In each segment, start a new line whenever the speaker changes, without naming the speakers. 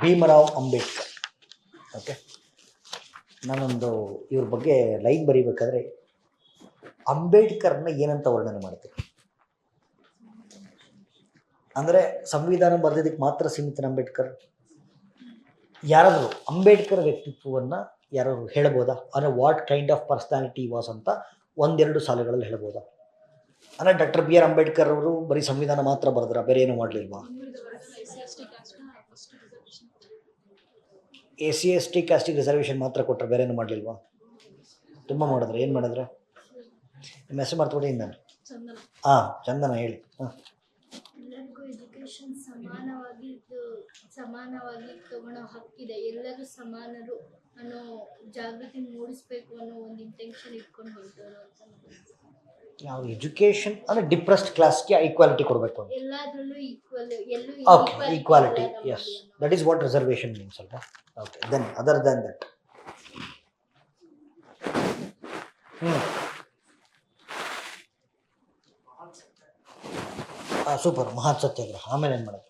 Bhimrao Ambedkar. Okay, ನಾನೊಂದು ಇವ್ರ ಬಗ್ಗೆ ಲೈನ್ ಬರೀಬೇಕಾದ್ರೆ ಅಂಬೇಡ್ಕರ್ನ ಏನಂತ ವರ್ಣನೆ ಮಾಡ್ತೀನಿ ಅಂದರೆ ಸಂವಿಧಾನ ಬರೆದಿದ್ದಕ್ಕೆ ಮಾತ್ರ ಸೀಮಿತನ ಅಂಬೇಡ್ಕರ್? ಯಾರಾದರೂ ಅಂಬೇಡ್ಕರ್ ವ್ಯಕ್ತಿತ್ವವನ್ನು ಯಾರಾದ್ರು ಹೇಳ್ಬೋದಾ? ಅಂದರೆ what kind of personality was ಅಂತ ಒಂದೆರಡು ಸಾಲುಗಳಲ್ಲಿ ಹೇಳ್ಬೋದಾ? ಅಂದರೆ ಡಾಕ್ಟರ್ ಬಿ ಆರ್ ಅಂಬೇಡ್ಕರ್ ಅವರು ಬರೀ ಸಂವಿಧಾನ ಮಾತ್ರ ಬರೆದ್ರ, ಬೇರೆ ಏನು ಮಾಡಲಿಲ್ವಾ? SC ST ಕಾಸ್ಟಿಗೆ ರಿಸರ್ವೇಷನ್ ಮಾತ್ರ ಕೊಟ್ಟರೆ ಬೇರೆ ಏನು ಮಾಡಲಿಲ್ವಾ? ತುಂಬ ಮಾಡಿದ್ರೆ. ಏನು ಮಾಡಿದ್ರೆ? ನಿಮ್ಮ ಹೆಸರು ಮಾಡ್ಕೊಡಿ ನಾನು. ಹಾಂ, ಚಂದನ ಹೇಳಿ. ಹಾಂ,
ಎಲ್ಲರಿಗೂ ಎಜುಕೇಶನ್ ಸಮಾನವಾಗಿ ತಗೊಳ್ಳೋ ಹಕ್ಕಿದೆ, ಎಲ್ಲರೂ ಸಮಾನರು ಅನ್ನೋ ಜಾಗೃತಿ ಮೂಡಿಸ್ಬೇಕು ಅನ್ನೋ ಒಂದು ಇಂಟೆನ್ಷನ್ ಇಟ್ಕೊಂಡು ಹೊರಟವರು ಅಂತ.
ನಾವು ಎಜುಕೇಷನ್ ಅಂದರೆ ಡಿಪ್ರೆಸ್ಡ್ ಕ್ಲಾಸ್ಗೆ ಈಕ್ವಾಲಿಟಿ ಕೊಡಬೇಕು ಅಂತ.
ಎಲ್ಲಾದ್ರಲ್ಲೂ ಈಕ್ವಲ್, ಎಲ್ಲೂ
okay, equality, yes, that is what reservation means ಅಲ್ವಾ? Okay, then other then that. Super, ಮಹತ್ ಸತ್ಯಾಗ್ರಹ. ಆಮೇಲೆ ಏನು ಮಾಡೋದು?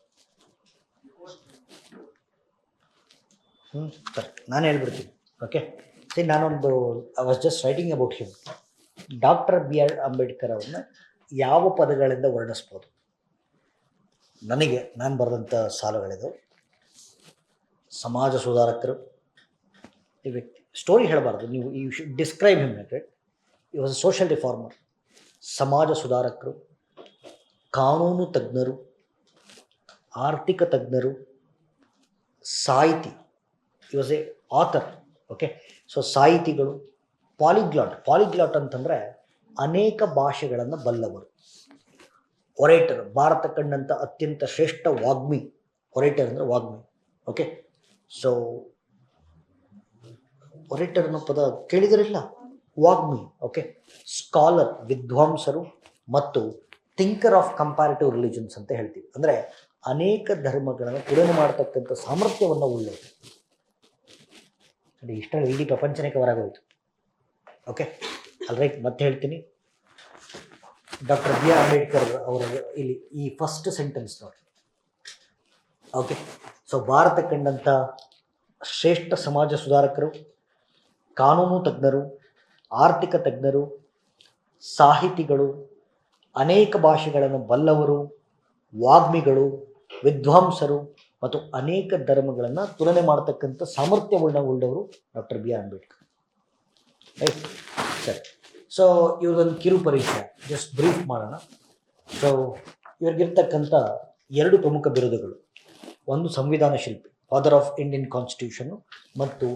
ಸರಿ, ನಾನು ಹೇಳ್ಬಿಡ್ತೀನಿ. ಓಕೆ, ಸಿ, ನಾನೊಂದು I was just writing about him. Doctor B R Ambedkar ಅವ್ರನ್ನ ಯಾವ ಪದಗಳಿಂದ ವರ್ಣಿಸ್ಬೋದು? ನಾನು ಬರೆದಂಥ ಸಾಲುಗಳಿದು. ಸಮಾಜ ಸುಧಾರಕರು. ಈ ವ್ಯಕ್ತಿ ಸ್ಟೋರಿ ಹೇಳಬಾರ್ದು, ನೀವು you should describe him like it. He was a social reformer. ಸಮಾಜ ಸುಧಾರಕರು, ಕಾನೂನು ತಜ್ಞರು, ಆರ್ಥಿಕ ತಜ್ಞರು, ಸಾಹಿತಿ. He was a author. Okay, so ಸಾಹಿತಿಗಳು, ಪಾಲಿಗ್ಲಾಟ್ ಅಂತಂದರೆ ಅನೇಕ ಭಾಷೆಗಳನ್ನು ಬಲ್ಲವರು. ಒರೇಟರ್, ಭಾರತ ಕಂಡಂಥ ಅತ್ಯಂತ ಶ್ರೇಷ್ಠ ವಾಗ್ಮಿ. ಒರೇಟರ್ ಅಂದರೆ ವಾಗ್ಮಿ. ಓಕೆ, ಸೊ ಒರೇಟರ್ ಅನ್ನೋ ಪದ ಕೇಳಿದಿರಲಿಲ್ಲ? ವಾಗ್ಮಿ. ಓಕೆ, ಸ್ಕಾಲರ್, ವಿದ್ವಾಂಸರು, ಮತ್ತು ಥಿಂಕರ್ ಆಫ್ ಕಂಪ್ಯಾರಿಟಿವ್ ರಿಲಿಜನ್ಸ್ ಅಂತ ಹೇಳ್ತೀವಿ. ಅಂದರೆ ಅನೇಕ ಧರ್ಮಗಳನ್ನು ತುಲನೆ ಮಾಡತಕ್ಕಂಥ ಸಾಮರ್ಥ್ಯವನ್ನು ಉಳ್ಳವರು. ನೋಡಿ, ಇಷ್ಟರಲ್ಲಿ ಇಡೀ ಪ್ರಪಂಚನೇ ಕವರ್ ಆಗೋಯ್ತು. ಓಕೆ, ಅಲ್ರೈಟ್, ಮತ್ತೆ ಹೇಳ್ತೀನಿ. ಡಾಕ್ಟರ್ ಬಿ ಆರ್ ಅಂಬೇಡ್ಕರ್ ಅವರ ಇಲ್ಲಿ ಈ ಫಸ್ಟ್ ಸೆಂಟೆನ್ಸ್ ನೋಡಿ. ಓಕೆ, ಸೊ ಭಾರತ ಕಂಡಂಥ ಶ್ರೇಷ್ಠ ಸಮಾಜ ಸುಧಾರಕರು, ಕಾನೂನು ತಜ್ಞರು, ಆರ್ಥಿಕ ತಜ್ಞರು, ಸಾಹಿತಿಗಳು, ಅನೇಕ ಭಾಷೆಗಳನ್ನು ಬಲ್ಲವರು, ವಾಗ್ಮಿಗಳು, ವಿದ್ವಾಂಸರು, ಮತ್ತು ಅನೇಕ ಧರ್ಮಗಳನ್ನು ತುಲನೆ ಮಾಡತಕ್ಕಂಥ ಸಾಮರ್ಥ್ಯವುಳ್ಳವರು doctor B R Ambedkar. Right, ಸರಿ. ಸೊ ಇವ್ರದೊಂದು ಕಿರು ಪರಿಚಯ, ಜಸ್ಟ್ ಬ್ರೀಫ್ ಮಾಡೋಣ. ಸೊ ಇವ್ರಿಗಿರ್ತಕ್ಕಂಥ ಎರಡು ಪ್ರಮುಖ ಬಿರುದುಗಳು. ಒಂದು ಸಂವಿಧಾನ ಶಿಲ್ಪಿ, ಫಾದರ್ ಆಫ್ ಇಂಡಿಯನ್ ಕಾನ್ಸ್ಟಿಟ್ಯೂಷನ್ನು, ಮತ್ತು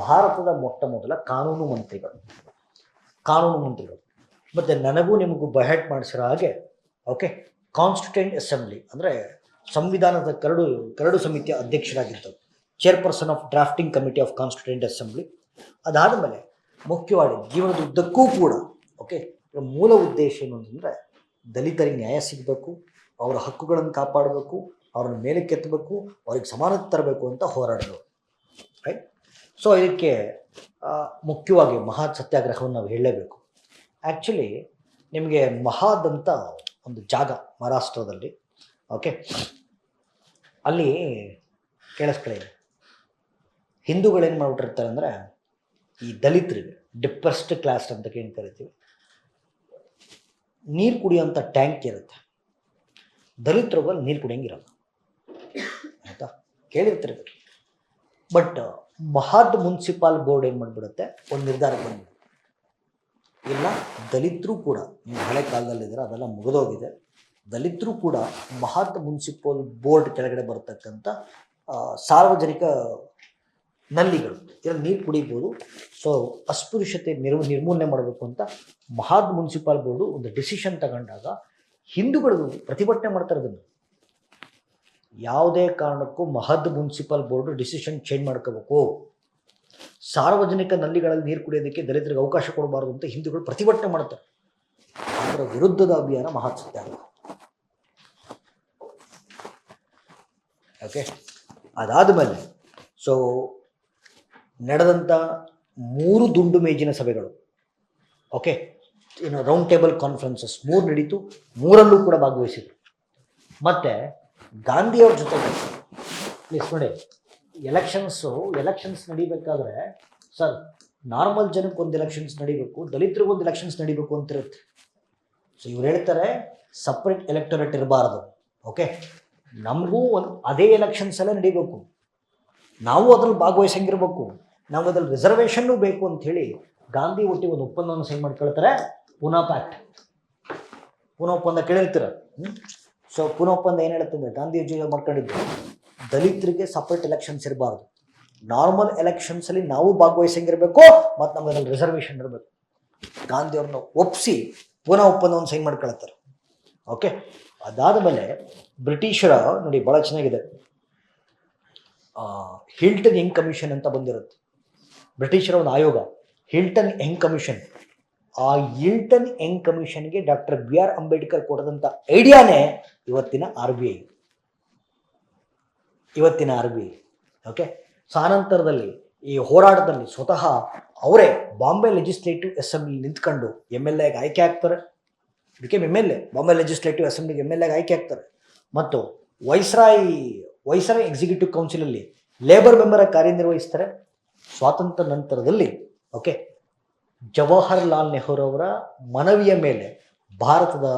ಭಾರತದ ಮೊಟ್ಟ ಮೊದಲ ಕಾನೂನು ಮಂತ್ರಿಗಳು. ಮತ್ತು ನನಗೂ ನಿಮಗೂ ಬಹೆಟ್ ಮಾಡಿಸಿರೋ ಹಾಗೆ, ಓಕೆ, ಕಾನ್ಸ್ಟಿಟ್ಯೂಂಟ್ ಅಸೆಂಬ್ಲಿ ಅಂದರೆ ಸಂವಿಧಾನದ ಕರಡು ಸಮಿತಿಯ ಅಧ್ಯಕ್ಷರಾಗಿದ್ದರು, chairperson of drafting committee of constituent assembly. ಅದಾದ ಮೇಲೆ ಮುಖ್ಯವಾಗಿ ಜೀವನದ ಉದ್ದಕ್ಕೂ ಕೂಡ, ಓಕೆ, ಮೂಲ ಉದ್ದೇಶ ಏನು ಅಂತಂದರೆ ದಲಿತರಿಗೆ ನ್ಯಾಯ ಸಿಗಬೇಕು, ಅವರ ಹಕ್ಕುಗಳನ್ನು ಕಾಪಾಡಬೇಕು, ಅವ್ರನ್ನ ಮೇಲೆ ಕೆತ್ತಬೇಕು, ಅವ್ರಿಗೆ ಸಮಾನತೆ ತರಬೇಕು ಅಂತ ಹೋರಾಡಿದರು. ರೈಟ್. ಸೊ ಇದಕ್ಕೆ ಮುಖ್ಯವಾಗಿ ಮಹಾದ್ ಸತ್ಯಾಗ್ರಹವನ್ನು ನಾವು ಹೇಳಲೇಬೇಕು. ಆ್ಯಕ್ಚುಲಿ ನಿಮಗೆ ಮಹಾದ್ ಅಂತ ಒಂದು ಜಾಗ ಮಹಾರಾಷ್ಟ್ರದಲ್ಲಿ, ಓಕೆ, ಅಲ್ಲಿ ಕೇಳಿಸ್ಕೊಳ್ಳಿ, ಹಿಂದೂಗಳೇನು ಮಾಡಿಬಿಟ್ಟಿರ್ತಾರೆ ಅಂದರೆ, ಈ ದಲಿತರಿಗೆ, ಡಿಪ್ರೆಸ್ಡ್ ಕ್ಲಾಸ್ ಅಂತ ಏನು ಕರಿತೀವಿ, ನೀರು ಕುಡಿಯೋಂಥ ಟ್ಯಾಂಕ್ ಇರುತ್ತೆ. ದಲಿತರುಗಳು ನೀರು ಕುಡಿಯೋಂಗಿರಲ್ಲ, ಆಯಿತಾ? ಕೇಳಿರ್ತೀರಿ. ಬಟ್ ಮಹಾದ್ ಮುನ್ಸಿಪಾಲ್ ಬೋರ್ಡ್ ಏನು ಮಾಡಿಬಿಡುತ್ತೆ, ಒಂದು ನಿರ್ಧಾರಕ್ಕೆ ಬಂದ್ಬಿಡುತ್ತೆ, ಇಲ್ಲ ದಲಿತರು ಕೂಡ, ನೀವು ಹಳೆ ಕಾಲದಲ್ಲಿದ್ದೀರ, ಅದೆಲ್ಲ ಮುಗಿದೋಗಿದೆ, ದಲಿತರು ಕೂಡ ಮಹಾದ್ ಮುನ್ಸಿಪಲ್ ಬೋರ್ಡ್ ಕೆಳಗಡೆ ಬರತಕ್ಕಂಥ ಸಾರ್ವಜನಿಕ ನಲ್ಲಿಗಳು ಇದರಲ್ಲಿ ನೀರು ಕುಡಿಬೋದು. ಸೊ ಅಸ್ಪೃಶ್ಯತೆ ನಿರ್ಮೂಲನೆ ಮಾಡಬೇಕು ಅಂತ ಮಹಾದ್ ಮುನ್ಸಿಪಾಲ್ ಬೋರ್ಡು ಒಂದು ಡಿಸಿಷನ್ ತಗೊಂಡಾಗ ಹಿಂದೂಗಳು ಪ್ರತಿಭಟನೆ ಮಾಡ್ತಾರೆ. ಅದನ್ನು ಯಾವುದೇ ಕಾರಣಕ್ಕೂ Mahad municipal board decision change ಮಾಡ್ಕೋಬೇಕು, ಸಾರ್ವಜನಿಕ ನಲ್ಲಿಗಳಲ್ಲಿ ನೀರು ಕುಡಿಯೋದಕ್ಕೆ ದಲಿತರಿಗೆ ಅವಕಾಶ ಕೊಡಬಾರ್ದು ಅಂತ ಹಿಂದೂಗಳು ಪ್ರತಿಭಟನೆ ಮಾಡ್ತಾರೆ. ಅದರ ವಿರುದ್ಧದ ಅಭಿಯಾನ ಮಹಾದ್ ಸತ್ಯಾಗ್ರಹ. ಓಕೆ, ಅದಾದ ಮೇಲೆ ಸೊ ನಡೆದಂಥ 3 ದುಂಡು ಮೇಜಿನ ಸಭೆಗಳು, ಓಕೆ, ರೌಂಡ್ ಟೇಬಲ್ ಕಾನ್ಫರೆನ್ಸಸ್ 3 ನಡೀತು, 3ರಲ್ಲೂ ಕೂಡ ಭಾಗವಹಿಸಿದರು. ಮತ್ತು ಗಾಂಧಿಯವ್ರ ಜೊತೆ ಪ್ಲೀಸ್ ನೋಡಿ, ಎಲೆಕ್ಷನ್ಸ್ ನಡಿಬೇಕಾದ್ರೆ ಸರ್ ನಾರ್ಮಲ್ ಜನಕ್ಕೆ ಒಂದು ಎಲೆಕ್ಷನ್ಸ್ ನಡಿಬೇಕು, ದಲಿತರಿಗೊಂದು ಎಲೆಕ್ಷನ್ಸ್ ನಡಿಬೇಕು ಅಂತಿರುತ್ತೆ. ಸೊ ಇವ್ರು ಹೇಳ್ತಾರೆ ಸಪ್ರೇಟ್ ಎಲೆಕ್ಟೊರೇಟ್ ಇರಬಾರ್ದು. ಓಕೆ, ನಮಗೂ ಒಂದು ಅದೇ ಎಲೆಕ್ಷನ್ಸ್ ಎಲ್ಲ ನಡಿಬೇಕು, ನಾವು ಅದ್ರಲ್ಲಿ ಭಾಗವಹಿಸಂಗಿರ್ಬೇಕು, ನಾವು ಅದ್ರಲ್ಲಿ ರಿಸರ್ವೇಷನ್ನು ಬೇಕು ಅಂಥೇಳಿ ಗಾಂಧಿ ಒಟ್ಟಿಗೆ ಒಂದು ಒಪ್ಪಂದವನ್ನು ಸೈನ್ ಮಾಡ್ಕೊಳ್ತಾರೆ, ಪೂನಾ ಪ್ಯಾಕ್ಟ್. ಪೂನಾ ಒಪ್ಪಂದ ಕೇಳಿರ್ತೀರ. ಸೊ ಪೂನಾ ಒಪ್ಪಂದ ಏನು ಹೇಳ್ತಂದ್ರೆ ಗಾಂಧೀಜಿ ಮಾಡ್ಕೊಂಡಿದ್ದು ದಲಿತರಿಗೆ ಸಪ್ರೇಟ್ ಎಲೆಕ್ಷನ್ಸ್ ಇರಬಾರ್ದು, ನಾರ್ಮಲ್ ಎಲೆಕ್ಷನ್ಸಲ್ಲಿ ನಾವು ಭಾಗವಹಿಸಂಗಿರಬೇಕು ಮತ್ತು ನಮ್ಗೆ ಅದ್ರಲ್ಲಿ ರಿಸರ್ವೇಷನ್ ಇರಬೇಕು. ಗಾಂಧಿ ಅವ್ರನ್ನ ಒಪ್ಪಿಸಿ ಪೂನಾ ಒಪ್ಪಂದವನ್ನು ಸೈನ್ ಮಾಡ್ಕೊಳ್ತಾರೆ. ಓಕೆ, ಅದಾದ ಮೇಲೆ ಬ್ರಿಟಿಷರ ನೋಡಿ ಭಾಳ ಚೆನ್ನಾಗಿದೆ, ಹಿಲ್ಟನ್ ಯಂಗ್ ಕಮಿಷನ್ ಅಂತ ಬಂದಿರುತ್ತೆ. ಬ್ರಿಟಿಷರ ಒಂದು ಆಯೋಗ ಹಿಲ್ಟನ್ ಯಂಗ್ ಕಮಿಷನ್. ಆ ಹಿಲ್ಟನ್ ಯಂಗ್ ಕಮಿಷನ್ಗೆ ಡಾಕ್ಟರ್ ಬಿ ಆರ್ ಅಂಬೇಡ್ಕರ್ ಕೊಡದಂಥ ಐಡಿಯಾನೇ ಇವತ್ತಿನ RBI. ಓಕೆ, ಸೊ ಆನಂತರದಲ್ಲಿ ಈ ಹೋರಾಟದಲ್ಲಿ ಸ್ವತಃ ಅವರೇ ಬಾಂಬೆ ಲೆಜಿಸ್ಲೇಟಿವ್ ಅಸೆಂಬ್ಲಿ ನಿಂತ್ಕೊಂಡು MLA ಆಯ್ಕೆ ಆಗ್ತಾರೆ. ಬಿಕೇಮ್ MLA, ಬಾಂಬೆ ಲೆಜಿಸ್ಲೇಟಿವ್ ಅಸೆಂಬ್ಲಿಗೆ MLA ಆಯ್ಕೆ ಆಗ್ತಾರೆ. ಮತ್ತು ವೈಸ್ರಾಯ್ ಎಕ್ಸಿಕ್ಯೂಟಿವ್ ಕೌನ್ಸಿಲಲ್ಲಿ ಲೇಬರ್ ಮೆಂಬರಾಗಿ ಕಾರ್ಯನಿರ್ವಹಿಸ್ತಾರೆ. ಸ್ವಾತಂತ್ರ್ಯ ನಂತರದಲ್ಲಿ ಓಕೆ ಜವಾಹರ್ಲಾಲ್ ನೆಹರು ಅವರ ಮನವಿಯ ಮೇಲೆ ಭಾರತದ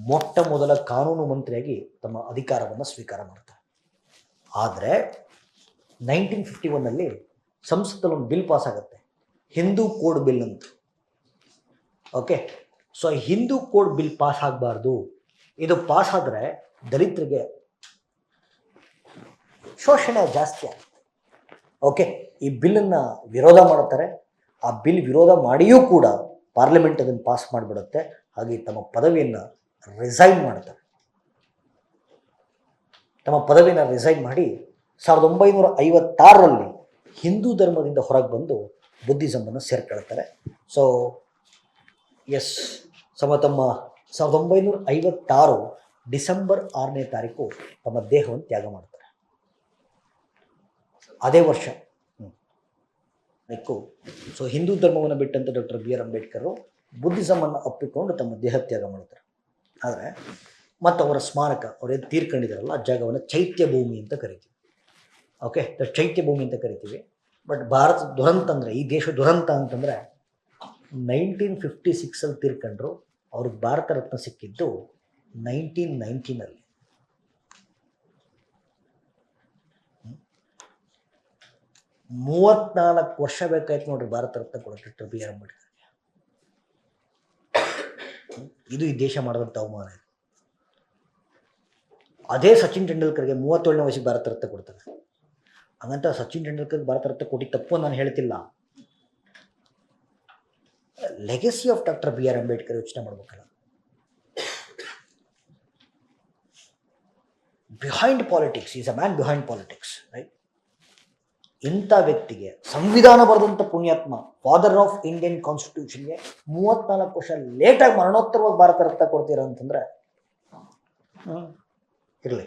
ಮೊಟ್ಟ ಮೊದಲ ಕಾನೂನು ಮಂತ್ರಿಯಾಗಿ ತಮ್ಮ ಅಧಿಕಾರವನ್ನು ಸ್ವೀಕಾರ ಮಾಡ್ತಾರೆ. ಆದರೆ 1951 ಸಂಸತ್ತಲ್ಲಿ ಒಂದು ಬಿಲ್ ಪಾಸ್ ಆಗುತ್ತೆ, ಹಿಂದೂ ಕೋಡ್ ಬಿಲ್ ಅಂತ. Okay, so Hindu code bill pass ಆಗಬಾರ್ದು, ಇದು ಪಾಸ್ ಆದರೆ ದಲಿತರಿಗೆ ಶೋಷಣೆ ಜಾಸ್ತಿ ಆಗುತ್ತೆ. ಓಕೆ, ಈ ಬಿಲ್ಲನ್ನು ವಿರೋಧ ಮಾಡ್ತಾರೆ. ಆ ಬಿಲ್ ವಿರೋಧ ಮಾಡಿಯೂ ಕೂಡ ಪಾರ್ಲಿಮೆಂಟ್ ಅದನ್ನು ಪಾಸ್ ಮಾಡಿಬಿಡುತ್ತೆ. ಹಾಗೆ ತಮ್ಮ ಪದವಿಯನ್ನು ರಿಸೈನ್ ಮಾಡ್ತಾರೆ. ಮಾಡಿ 1956 ಹಿಂದೂ ಧರ್ಮದಿಂದ ಹೊರಗೆ ಬಂದು ಬುದ್ಧಿಸಮನ್ನು ಸೇರ್ಕೊಳ್ತಾರೆ. ಸೊ ಎಸ್, ತಮ್ಮ 1956 ಡಿಸೆಂಬರ್ 6ನೇ ತಾರೀಕು ತಮ್ಮ ದೇಹವನ್ನು ತ್ಯಾಗ ಮಾಡ್ತಾರೆ. ಅದೇ ವರ್ಷ ಸೊ ಹಿಂದೂ ಧರ್ಮವನ್ನು ಬಿಟ್ಟಂತ ಡಾಕ್ಟರ್ ಬಿ ಆರ್ ಅಂಬೇಡ್ಕರ್ ಬುದ್ಧಿಸಮನ್ನು ಅಪ್ಪಿಕೊಂಡು ತಮ್ಮ ದೇಹ ತ್ಯಾಗ ಮಾಡ್ತಾರೆ. ಆದರೆ ಮತ್ತು ಅವರ ಸ್ಮಾರಕ ಅವರೇನು ತೀರ್ಕೊಂಡಿದ್ದಾರಲ್ಲ ಆ ಜಾಗವನ್ನು ಚೈತ್ಯ ಭೂಮಿ ಅಂತ ಕರಿತೀವಿ. ಓಕೆ, ಚೈತ್ಯ ಭೂಮಿ ಅಂತ ಕರಿತೀವಿ. ಬಟ್ ಭಾರತ ದುರಂತ ಅಂದರೆ, ಈ ದೇಶ ದುರಂತ ಅಂತಂದರೆ 1956 ತೀರ್ಕೊಂಡ್ರು. ಅವ್ರಿಗೆ ಭಾರತ ರತ್ನ ಸಿಕ್ಕಿದ್ದು 1919. 34 ವರ್ಷ ಬೇಕಾಯ್ತು ನೋಡ್ರಿ ಭಾರತ ರತ್ನ ಕೊಡೋಕೆ ಡಾಕ್ಟರ್ ಬಿ ಆರ್ ಅಂಬೇಡ್ಕರ್. ಇದು ಈ ದೇಶ ಮಾಡಿದಂಥ ಅವಮಾನ. ಅದೇ ಸಚಿನ್ ತೆಂಡೂಲ್ಕರ್ಗೆ 37ನೇ ವಯಸ್ಸಿಗೆ ಭಾರತ ರತ್ನ ಕೊಡ್ತಾರೆ. ಹಂಗಂತ ಸಚಿನ್ ತೆಂಡೂಲ್ಕರ್ಗೆ ಭಾರತ ರತ್ನ ಕೊಟ್ಟಿದ್ದು ತಪ್ಪು ನಾನು ಹೇಳ್ತಿಲ್ಲ. Legacy of doctor B R Ambedkar ಯೋಚನೆ ಮಾಡ್ಬೇಕಲ್ಲ. Behind politics is a man behind politics, right? ಇಂಥ ವ್ಯಕ್ತಿಗೆ ಸಂವಿಧಾನ ಬರೆದಂಥ ಪುಣ್ಯಾತ್ಮ, ಫಾದರ್ ಆಫ್ ಇಂಡಿಯನ್ ಕಾನ್ಸ್ಟಿಟ್ಯೂಷನ್ಗೆ 34 ವರ್ಷ ಲೇಟಾಗಿ ಮರಣೋತ್ತರವಾಗಿ ಭಾರತ ರತ್ನ ಕೊಡ್ತೀರ ಅಂತಂದರೆ ಇರಲಿ.